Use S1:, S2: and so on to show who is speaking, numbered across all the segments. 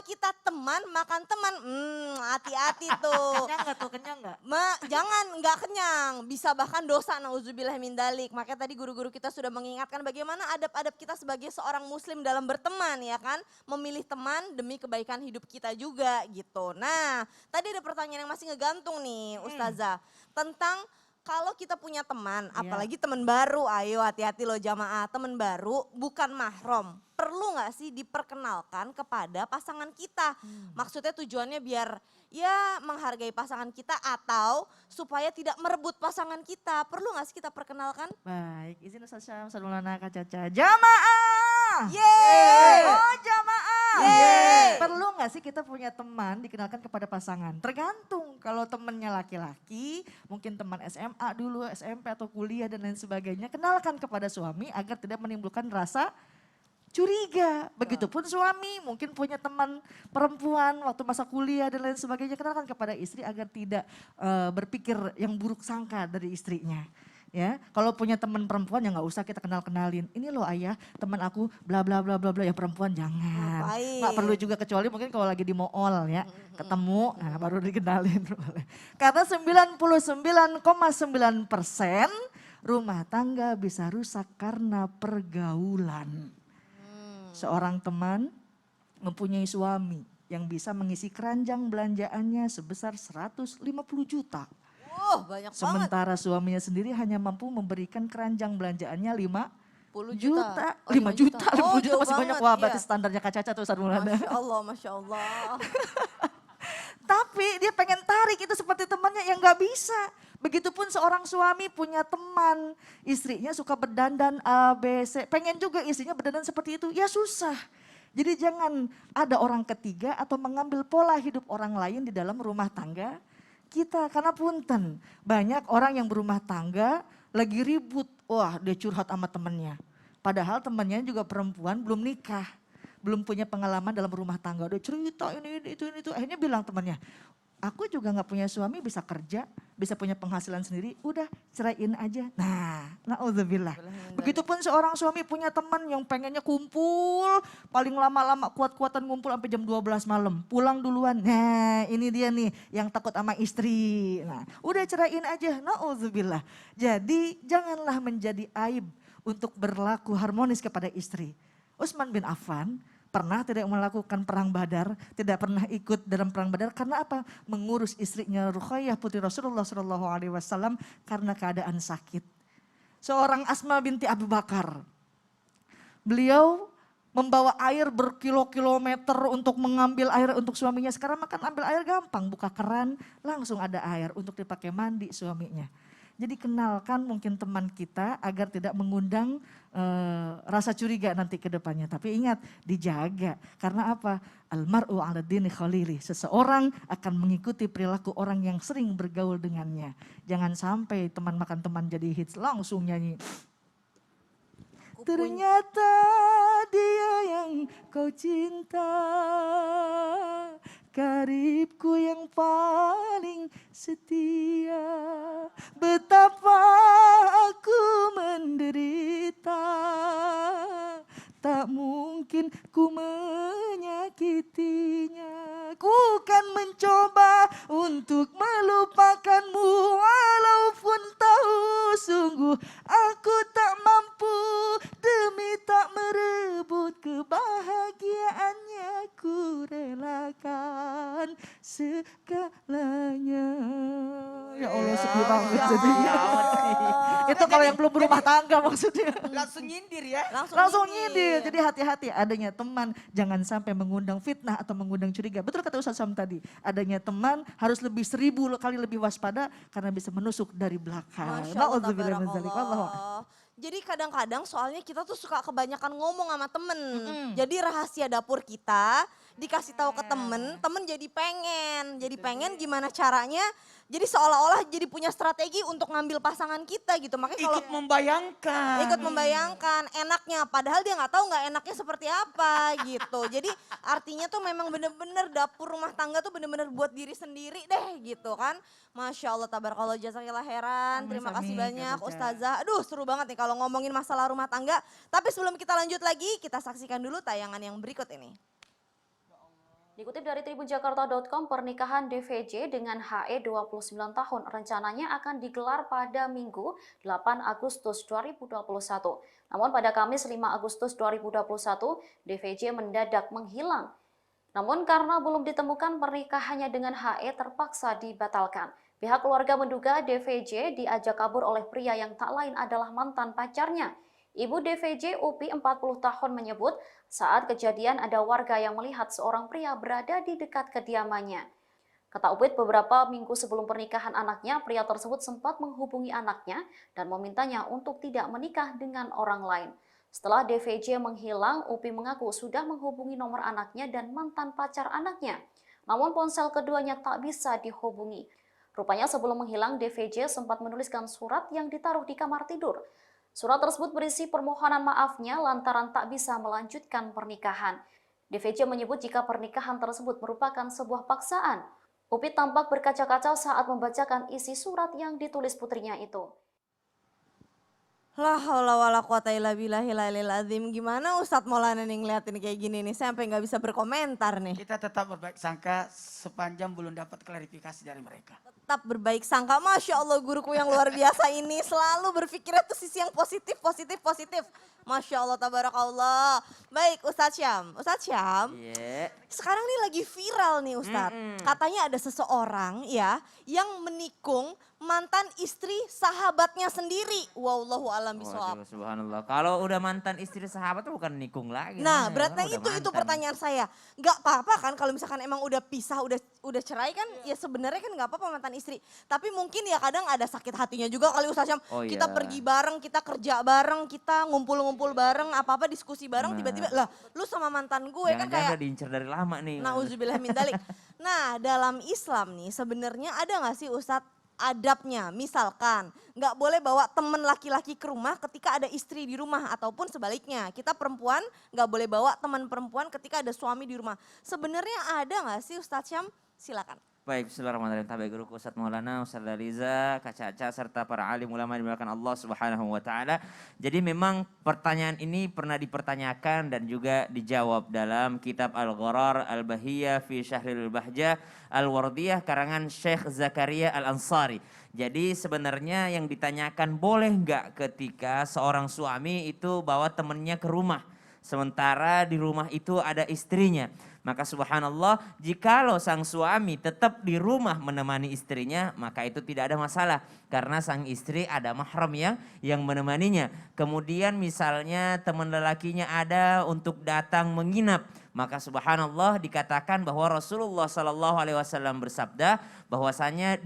S1: kita teman makan teman, hati-hati tuh.
S2: Kenyang gak tuh, kenyang gak?
S1: Jangan, nggak kenyang, bisa bahkan dosa, nauzubillah min dalik. Makanya tadi guru-guru kita sudah mengingatkan bagaimana adab-adab kita sebagai seorang muslim dalam berteman ya kan. Memilih teman demi kebaikan hidup kita juga gitu. Nah tadi ada pertanyaan yang masih ngegantung nih Ustazah. Tentang kalau kita punya teman, apalagi teman baru, ayo hati-hati loh jamaah, teman baru bukan mahram. Perlu gak sih diperkenalkan kepada pasangan kita? Maksudnya tujuannya biar ya menghargai pasangan kita atau supaya tidak merebut pasangan kita. Perlu gak sih kita perkenalkan?
S2: Baik, izin Ustaz Syam, Sadulana Kak Caca. Jamaah!
S1: Yeay!
S2: Oh jamaah!
S1: Yeay!
S2: Perlu gak sih kita punya teman dikenalkan kepada pasangan? Tergantung, kalau temannya laki-laki, mungkin teman SMA dulu, SMP atau kuliah dan lain sebagainya. Kenalkan kepada suami agar tidak menimbulkan rasa curiga. Begitupun suami mungkin punya teman perempuan waktu masa kuliah dan lain sebagainya. Kenalkan kepada istri agar tidak berpikir yang buruk sangka dari istrinya. Ya, kalau punya teman perempuan ya nggak usah kita kenalin. Ini loh ayah, teman aku bla bla bla bla bla. Yang perempuan jangan. Nggak perlu juga kecuali mungkin kalau lagi di mall ya, ketemu, nah baru dikenalin. Karena 99,9% rumah tangga bisa rusak karena pergaulan. Seorang teman mempunyai suami yang bisa mengisi keranjang belanjaannya sebesar 150 juta.
S1: Banyak
S2: Sementara suaminya sendiri hanya mampu memberikan keranjang belanjaannya
S1: 10
S2: juta.
S1: Oh,
S2: 5 juta, 50 juta
S1: jauh
S2: masih banyak.
S1: banget,
S2: Wah berarti
S1: iya.
S2: standarnya Kak Caca tuh Ustaz Maulana.
S1: Masya Allah, Masya Allah.
S2: Tapi dia pengen tarik itu seperti temannya yang gak bisa. Begitupun seorang suami punya teman, istrinya suka berdandan A, B, C. Pengen juga istrinya berdandan seperti itu, ya susah. Jadi jangan ada orang ketiga atau mengambil pola hidup orang lain di dalam rumah tangga kita. Karena punten, banyak orang yang berumah tangga lagi ribut, wah dia curhat sama temannya. Padahal temannya juga perempuan belum nikah. Belum punya pengalaman dalam rumah tangga. Dia cerita ini, itu. Akhirnya bilang temannya, aku juga gak punya suami bisa kerja, bisa punya penghasilan sendiri. Udah ceraiin aja. Nah, na'udzubillah. Begitupun seorang suami punya teman yang pengennya kumpul. Paling lama-lama kuat-kuatan ngumpul sampai jam 12 malam. Pulang duluan. Nah ini dia nih yang takut sama istri. Nah udah ceraiin aja. Na'udzubillah. Jadi janganlah menjadi aib untuk berlaku harmonis kepada istri. Utsman bin Affan pernah tidak melakukan perang Badar, tidak pernah ikut dalam perang Badar karena apa? Mengurus istrinya Ruqayyah putri Rasulullah SAW karena keadaan sakit. Seorang Asma binti Abu Bakar, beliau membawa air berkilo-kilometer untuk mengambil air untuk suaminya. Sekarang makan ambil air gampang, buka keran langsung ada air untuk dipakai mandi suaminya. Jadi kenalkan mungkin teman kita agar tidak mengundang rasa curiga nanti ke depannya. Tapi ingat dijaga karena apa? Almar'u ala dini khalili. Seseorang akan mengikuti perilaku orang yang sering bergaul dengannya. Jangan sampai teman makan teman jadi hits langsung nyanyi. Ternyata dia yang kau cinta, karibku yang paling setia. Betapa aku menderita, tak mungkin ku menyakitinya. Ku kan mencoba untuk melupakanmu, walaupun tahu sungguh aku tak mampu. Demi tak merebut kebahagiaannya, ku relakan segalanya. Ya Allah sedih banget jadinya. Itu kalau yang belum berumah tangga maksudnya.
S3: Langsung nyindir ya.
S2: Langsung nyindir. Jadi hati-hati adanya teman, jangan sampai mengundang fitnah atau mengundang curiga. Betul kata Ustaz Sam tadi, adanya teman harus lebih 1000 kali lebih waspada karena bisa menusuk dari belakang.
S1: Masya Allah, tabarakallah. Jadi kadang-kadang soalnya kita tuh suka kebanyakan ngomong sama temen. Jadi rahasia dapur kita dikasih tahu ke temen, temen jadi pengen. Jadi pengen gimana caranya, jadi seolah-olah jadi punya strategi untuk ngambil pasangan kita gitu. Makanya kalau
S3: Ikut membayangkan.
S1: ikut membayangkan enaknya, padahal dia nggak tahu nggak enaknya seperti apa gitu. Jadi artinya tuh memang bener-bener dapur rumah tangga tuh bener-bener buat diri sendiri deh gitu kan. Masya Allah, tabarakallah, jazakillah heran. Terima kasih banyak Ustazah. Aduh seru banget nih kalau ngomongin masalah rumah tangga. Tapi sebelum kita lanjut lagi, kita saksikan dulu tayangan yang berikut ini.
S4: Dikutip dari tribunjakarta.com, pernikahan DVJ dengan HE 29 tahun rencananya akan digelar pada Minggu 8 Agustus 2021. Namun pada Kamis 5 Agustus 2021, DVJ mendadak menghilang. Namun karena belum ditemukan, pernikahannya dengan HE terpaksa dibatalkan. Pihak keluarga menduga DVJ diajak kabur oleh pria yang tak lain adalah mantan pacarnya. Ibu DVJ Upi 40 tahun menyebut saat kejadian ada warga yang melihat seorang pria berada di dekat kediamannya. Kata Upit, beberapa minggu sebelum pernikahan anaknya, pria tersebut sempat menghubungi anaknya dan memintanya untuk tidak menikah dengan orang lain. Setelah DVJ menghilang, Upi mengaku sudah menghubungi nomor anaknya dan mantan pacar anaknya. Namun ponsel keduanya tak bisa dihubungi. Rupanya sebelum menghilang, DVJ sempat menuliskan surat yang ditaruh di kamar tidur. Surat tersebut berisi permohonan maafnya lantaran tak bisa melanjutkan pernikahan. DVJ menyebut jika pernikahan tersebut merupakan sebuah paksaan. Upit tampak berkaca-kaca saat membacakan isi surat yang ditulis putrinya itu.
S1: La haula wala quwata illa billahil aliyil azim. Gimana Ustadz Maulana nih ngeliatin kayak gini nih, saya sampai nggak bisa berkomentar nih.
S3: Kita tetap berbaik sangka sepanjang belum dapat klarifikasi dari mereka.
S1: Tetap berbaik sangka. Masya Allah, guruku yang luar biasa ini selalu berpikirnya tuh sisi yang positif, positif, positif. Masya Allah, tabarakallah. Baik Ustadz Syam. Ustadz Syam,
S3: Iya.
S1: sekarang nih lagi viral nih Ustadz. Katanya ada seseorang ya yang menikung mantan istri sahabatnya sendiri. Wallahu alam bisawab.
S5: Waduh, subhanallah. Kalau udah mantan istri sahabat tuh bukan nikung lagi.
S1: Nah,
S5: namanya,
S1: berarti
S5: udah
S1: itu
S5: mantan.
S1: pertanyaan saya. Nggak apa-apa kan kalau misalkan emang udah pisah, udah cerai kan, ya sebenarnya kan nggak apa-apa mantan istri. Tapi mungkin ya kadang ada sakit hatinya juga kali Ustaz Syam.
S5: Oh
S1: Kita
S5: iya.
S1: pergi bareng, kita kerja bareng, kita ngumpul-ngumpul bareng, apa-apa diskusi bareng,
S5: Nah.
S1: tiba-tiba lah lu sama mantan gue kan
S5: Jangan-jangan
S1: kayak
S5: udah diincer dari lama nih.
S1: nauzubillah min dzalik. Nah, dalam Islam nih sebenarnya ada nggak sih Ustadz adabnya? Misalkan nggak boleh bawa temen laki-laki ke rumah ketika ada istri di rumah, ataupun sebaliknya kita perempuan nggak boleh bawa teman perempuan ketika ada suami di rumah. Sebenarnya ada nggak sih Ustadz Syam? Silakan.
S5: Baik, bismillahirrahmanirrahim. Tabi guruku Ustadz Maulana, Ustadz Riza, Kak Caca, serta para alim ulama yang dimuliakan Allah Subhanahu wa taala. Jadi memang pertanyaan ini pernah dipertanyakan dan juga dijawab dalam kitab Al-Gharar Al-Bahiyah fi Syahril Bahjah Al-Wardiyah karangan Syekh Zakaria Al-Ansari. Jadi sebenarnya yang ditanyakan, boleh nggak ketika seorang suami itu bawa temannya ke rumah sementara di rumah itu ada istrinya? Maka subhanallah, jikalau sang suami tetap di rumah menemani istrinya, maka itu tidak ada masalah. Karena sang istri ada mahram yang menemaninya. Kemudian misalnya teman lelakinya ada untuk datang menginap, maka subhanallah dikatakan bahwa Rasulullah SAW bersabda bahwasanya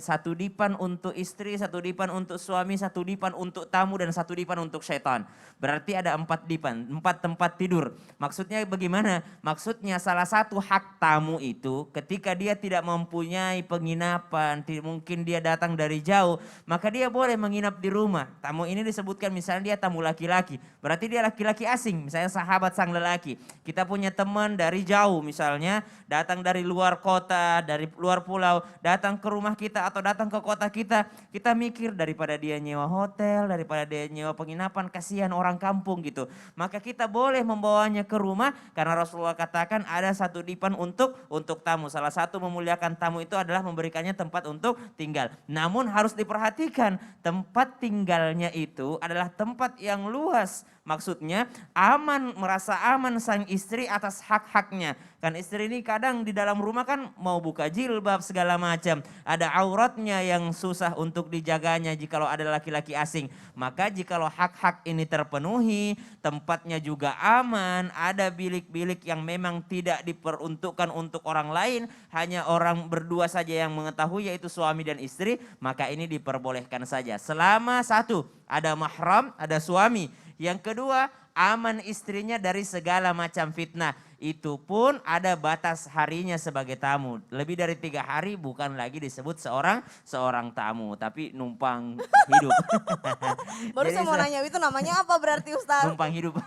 S5: satu dipan untuk istri, satu dipan untuk suami, satu dipan untuk tamu, dan satu dipan untuk syaitan. Berarti ada 4 dipan, 4 tempat tidur. Maksudnya bagaimana? Maksudnya salah satu hak tamu itu ketika dia tidak mempunyai penginapan, mungkin dia datang dari jauh, maka dia boleh menginap di rumah. Tamu ini disebutkan misalnya dia tamu laki-laki, berarti dia laki-laki asing, misalnya sahabat sang lelaki. Kita punya teman dari jauh misalnya, datang dari luar kota, dari luar pulau, datang ke rumah kita atau datang ke kota kita. Kita mikir daripada dia nyewa hotel, daripada dia nyewa penginapan, kasihan orang kampung gitu. Maka kita boleh membawanya ke rumah karena Rasulullah katakan ada satu dipan untuk tamu. Salah satu memuliakan tamu itu adalah memberikannya tempat untuk tinggal. Namun harus diperhatikan, tempat tinggalnya itu adalah tempat yang luas. Maksudnya aman, merasa aman sang istri atas hak-haknya. Kan istri ini kadang di dalam rumah kan mau buka jilbab segala macam. Ada auratnya yang susah untuk dijaganya jikalau ada laki-laki asing. Maka jikalau hak-hak ini terpenuhi, tempatnya juga aman, ada bilik-bilik yang memang tidak diperuntukkan untuk orang lain, hanya orang berdua saja yang mengetahui yaitu suami dan istri, maka ini diperbolehkan saja. Selama satu, ada mahram, ada suami. Yang kedua, aman istrinya dari segala macam fitnah. Itu pun ada batas harinya sebagai tamu. Lebih dari 3 hari bukan lagi disebut seorang tamu, tapi numpang hidup.
S1: Baru
S5: Jadi
S1: saya mau nanya itu namanya apa berarti Ustaz?
S5: numpang hidup.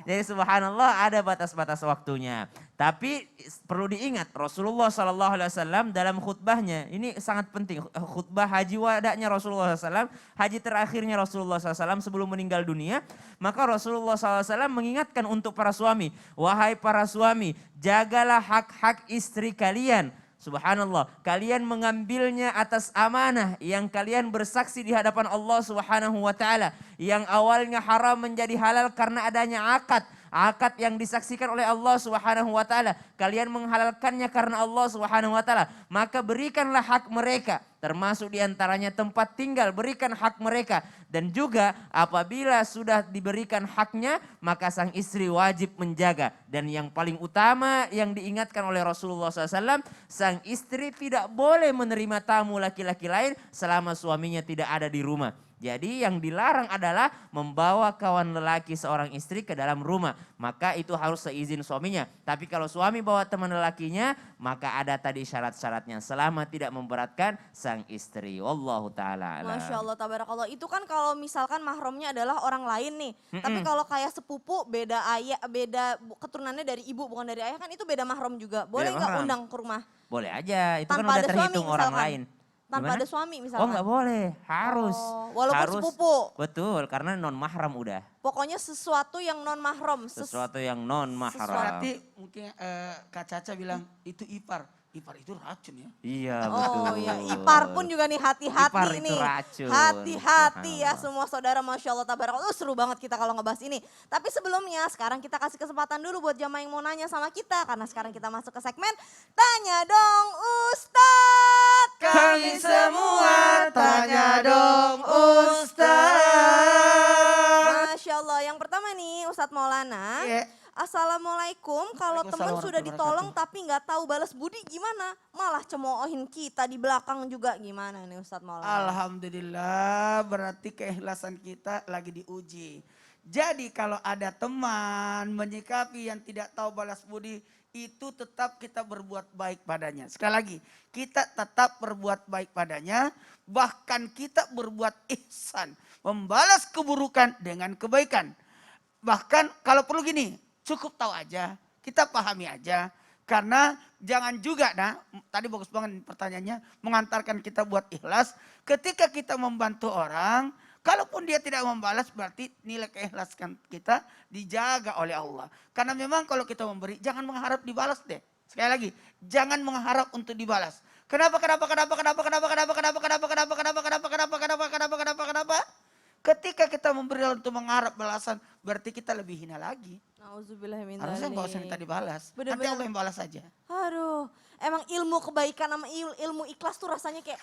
S5: Jadi subhanallah ada batas-batas waktunya. Tapi perlu diingat Rasulullah SAW dalam khutbahnya, ini sangat penting, khutbah haji wadahnya Rasulullah SAW, haji terakhirnya Rasulullah SAW sebelum meninggal dunia, maka Rasulullah SAW mengingatkan untuk para suami, wahai para suami, jagalah hak-hak istri kalian. Subhanallah, kalian mengambilnya atas amanah yang kalian bersaksi di hadapan Allah Subhanahu wa taala, yang awalnya haram menjadi halal karena adanya akad. Akad yang disaksikan oleh Allah Subhanahu wa taala, kalian menghalalkannya karena Allah Subhanahu wa taala, maka berikanlah hak mereka, termasuk diantaranya tempat tinggal, berikan hak mereka. Dan juga apabila sudah diberikan haknya, maka sang istri wajib menjaga. Dan yang paling utama yang diingatkan oleh Rasulullah SAW, sang istri tidak boleh menerima tamu laki-laki lain selama suaminya tidak ada di rumah. Jadi yang dilarang adalah membawa kawan lelaki seorang istri ke dalam rumah. Maka itu harus seizin suaminya. Tapi kalau suami bawa teman lelakinya, maka ada tadi syarat-syaratnya. Selama tidak memberatkan sang istri. Wallahu ta'ala alam.
S1: Masya Allah, tabarakallah. Itu kan kalau misalkan mahramnya adalah orang lain nih. Tapi kalau kayak sepupu, beda ayah, beda keturunannya dari ibu bukan dari ayah, kan itu beda mahram juga. Boleh
S5: Beda
S1: nggak
S5: mahram.
S1: undang ke rumah?
S5: Boleh aja, itu kan
S1: Tanpa
S5: udah
S1: ada
S5: terhitung
S1: suami,
S5: orang
S1: misalkan.
S5: lain.
S1: Tanpa
S5: Gimana?
S1: ada suami misalkan.
S5: Oh nggak boleh, harus.
S1: Oh, walaupun
S5: harus,
S1: sepupu.
S5: Betul, karena non mahram udah.
S1: Pokoknya sesuatu yang non mahram.
S5: Sesuatu yang non mahram.
S3: Berarti mungkin Kak Caca bilang itu ipar. Ipar itu racun ya.
S5: Iya betul.
S1: Oh ya, ipar pun juga nih hati-hati
S5: Ipar itu
S1: nih.
S5: racun.
S1: Hati-hati ya
S5: Subhanallah.
S1: semua saudara, Masya Allah tabarakallah. Seru banget kita kalau ngebahas ini. Tapi sebelumnya sekarang kita kasih kesempatan dulu buat jamaah yang mau nanya sama kita. Karena sekarang kita masuk ke segmen Tanya Dong Ustadz.
S3: Kami semua tanya dong Ustaz.
S1: Masya Allah, yang pertama nih Ustadz Maulana.
S3: Iya.
S1: Assalamualaikum, kalau teman
S3: Waalaikumsalam
S1: sudah ditolong
S3: warahmatullahi
S1: tapi nggak tahu balas budi gimana? Malah cemoohin kita di belakang juga, gimana nih Ustadz Maulana?
S3: Alhamdulillah, berarti keikhlasan kita lagi diuji. Jadi kalau ada teman menyikapi yang tidak tahu balas budi, itu tetap kita berbuat baik padanya. Sekali lagi, kita tetap berbuat baik padanya, bahkan kita berbuat ihsan, membalas keburukan dengan kebaikan. Bahkan kalau perlu gini, cukup tahu aja, kita pahami aja. Karena jangan juga, tadi bagus banget pertanyaannya, mengantarkan kita buat ikhlas. Ketika kita membantu orang, kalaupun dia tidak membalas, berarti nilai keikhlasan kita dijaga oleh Allah. Karena memang kalau kita memberi, jangan mengharap dibalas deh. Sekali lagi, jangan mengharap untuk dibalas. Kenapa? Ketika kita memberi untuk mengharap balasan, berarti kita lebih hina lagi. Harusnya nggak usah minta dibalas. Nanti Allah yang balas saja.
S1: Aduh, emang ilmu kebaikan sama ilmu ikhlas tuh rasanya kayak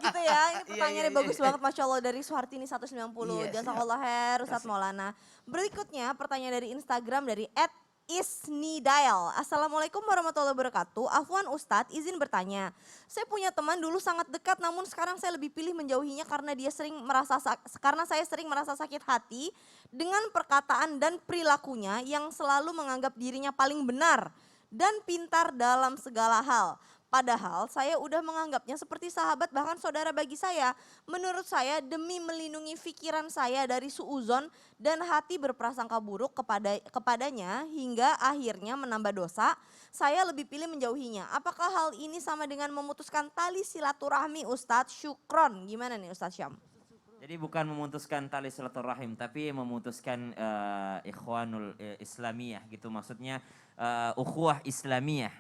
S1: gitu ya. Ini pertanyaannya bagus banget, Masya Allah, dari Suhartini 190.
S3: Iya,
S1: Jazakallah khair Ustadz Maulana. Berikutnya pertanyaan dari Instagram dari @isnidail. Assalamualaikum warahmatullahi wabarakatuh. Afwan Ustadz, izin bertanya. Saya punya teman dulu sangat dekat, namun sekarang saya lebih pilih menjauhinya karena saya sering merasa sakit hati dengan perkataan dan perilakunya yang selalu menganggap dirinya paling benar dan pintar dalam segala hal. Padahal saya udah menganggapnya seperti sahabat bahkan saudara bagi saya. Menurut saya demi melindungi pikiran saya dari suuzon dan hati berprasangka buruk kepadanya hingga akhirnya menambah dosa, saya lebih pilih menjauhinya. Apakah hal ini sama dengan memutuskan tali silaturahmi Ustadz? Syukron. Gimana nih Ustadz Syam?
S5: Jadi bukan memutuskan tali silaturahim, tapi memutuskan ikhwanul islamiyah gitu. Maksudnya ukhuwah islamiyah,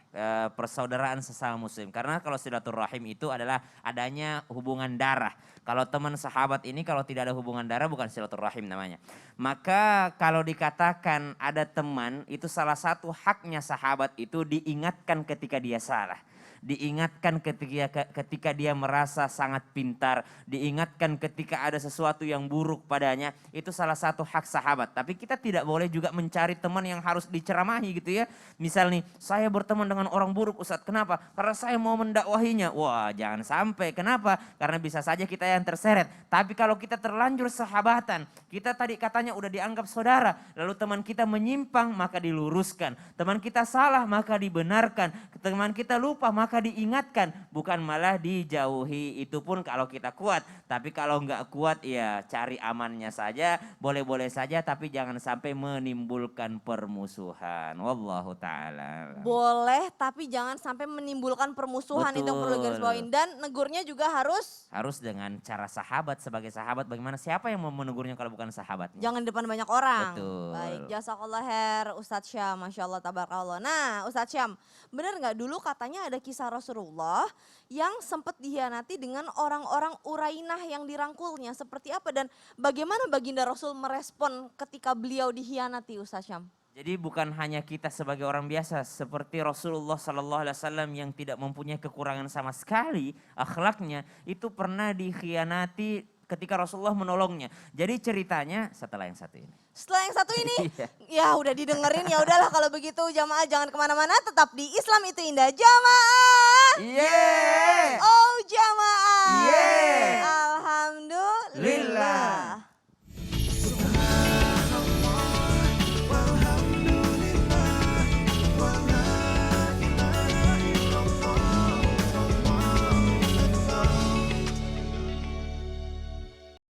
S5: persaudaraan sesama muslim. Karena kalau silaturahim itu adalah adanya hubungan darah. Kalau teman sahabat ini kalau tidak ada hubungan darah bukan silaturahim namanya. Maka kalau dikatakan ada teman, itu salah satu haknya sahabat itu diingatkan ketika dia salah. Diingatkan ketika dia merasa sangat pintar, diingatkan ketika ada sesuatu yang buruk padanya, itu salah satu hak sahabat. Tapi kita tidak boleh juga mencari teman yang harus diceramahi gitu ya. Misal nih, saya berteman dengan orang buruk Ustadz, kenapa? Karena saya mau mendakwahinya. Wah jangan sampai, kenapa? Karena bisa saja kita yang terseret. Tapi kalau kita terlanjur sahabatan, kita tadi katanya udah dianggap saudara, lalu teman kita menyimpang maka diluruskan. Teman kita salah maka dibenarkan, teman kita lupa maka maka diingatkan, bukan malah dijauhi. Itu pun kalau kita kuat, tapi kalau nggak kuat ya cari amannya saja, boleh-boleh saja, tapi jangan sampai menimbulkan permusuhan. Wallahu ta'ala.
S1: Boleh, tapi jangan sampai menimbulkan permusuhan, itu yang perlu garis
S5: Betul.
S1: bawain. Dan negurnya juga harus
S5: Harus dengan cara sahabat, sebagai sahabat bagaimana, siapa yang mau menegurnya kalau bukan sahabatnya?
S1: jangan di depan banyak orang.
S5: Betul.
S1: Baik, jazakallah khair Ustadz Syam, Masya Allah, tabarakallah. Nah Ustadz Syam, benar nggak dulu katanya ada kisah Rasulullah yang sempat dihianati dengan orang-orang Urainah yang dirangkulnya, seperti apa dan bagaimana baginda Rasul merespon ketika beliau dihianati Ustadz Syam?
S5: Jadi bukan hanya kita sebagai orang biasa, seperti Rasulullah Sallallahu Alaihi Wasallam yang tidak mempunyai kekurangan sama sekali akhlaknya, itu pernah dikhianati ketika Rasulullah menolongnya. Jadi ceritanya setelah yang satu ini.
S1: Setelah yang satu ini,
S5: Iya.
S1: ya udah didengerin, ya udahlah kalau begitu jamaah jangan kemana-mana, tetap di Islam itu indah jamaah.
S5: Yeah.
S1: Oh jamaah.